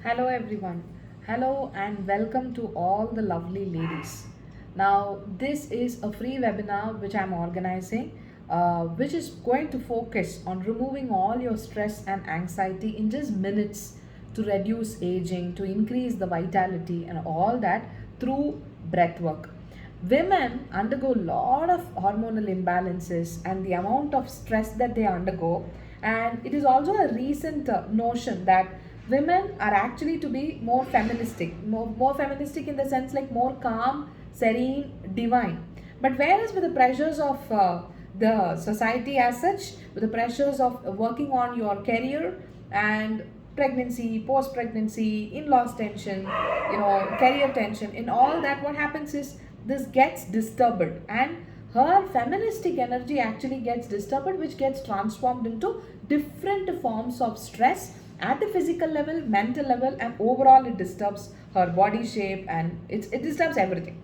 Hello, everyone. Hello, and welcome to all the lovely ladies. Now, this is a free webinar which I'm organizing, which is going to focus on removing all your stress and anxiety in just minutes to reduce aging, to increase the vitality, and all that through breath work. Women undergo a lot of hormonal imbalances and the amount of stress that they undergo, and it is also a recent notion that women are actually to be more feministic, more feministic in the sense like more calm, serene, divine. But whereas with the pressures of the society as such, with the pressures of working on your career and pregnancy, post pregnancy, in laws tension, career tension, in all that, what happens is this gets disturbed, and her feministic energy actually gets disturbed, which gets transformed into different forms of stress at the physical level, mental level, and overall it disturbs her body shape, and it disturbs everything.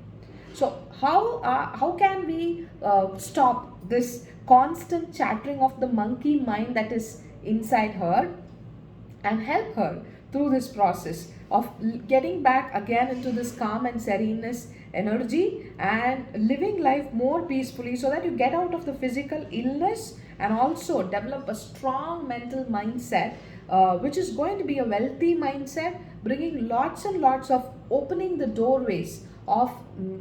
So how can we stop this constant chattering of the monkey mind that is inside her, and help her through this process of getting back again into this calm and sereneness energy and living life more peacefully, so that you get out of the physical illness and also develop a strong mental mindset, which is going to be a wealthy mindset, bringing lots and lots of opening the doorways of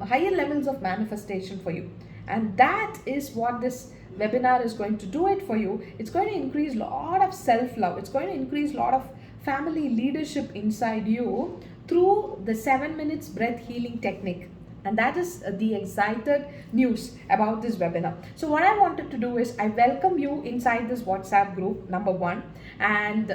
higher levels of manifestation for you. And that is what this webinar is going to do it for you. It's going to increase a lot of self love, it's going to increase a lot of family leadership inside you through the 7 minutes breath healing technique. And that is the excited news about this webinar. So what I wanted to do is I welcome you inside this WhatsApp group, number one. And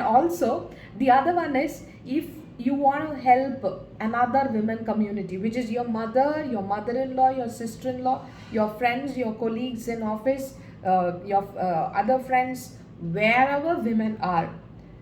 also the other one is, if you want to help another women community, which is your mother, your mother-in-law, your sister-in-law, your friends, your colleagues in office, your other friends, wherever women are,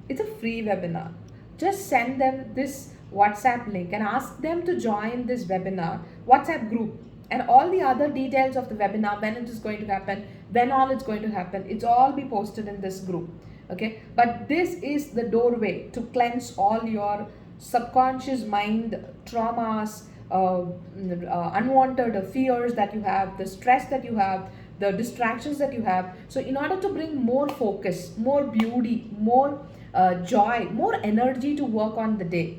it's a free webinar. Just send them this WhatsApp link and ask them to join this webinar WhatsApp group, and all the other details of the webinar, when it is going to happen, when all it's going to happen, it's all be posted in this group. Okay, but this is the doorway to cleanse all your subconscious mind traumas, unwanted fears that you have, the stress that you have, the distractions that you have. So in order to bring more focus, more beauty, more joy, more energy to work on the day,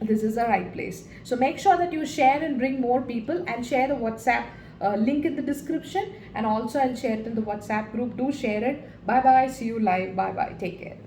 this is the right place. So make sure that you share and bring more people, and share the WhatsApp link in the description, and also I'll share it in the WhatsApp group. Do share it. Bye bye, see you live. Bye bye, take care.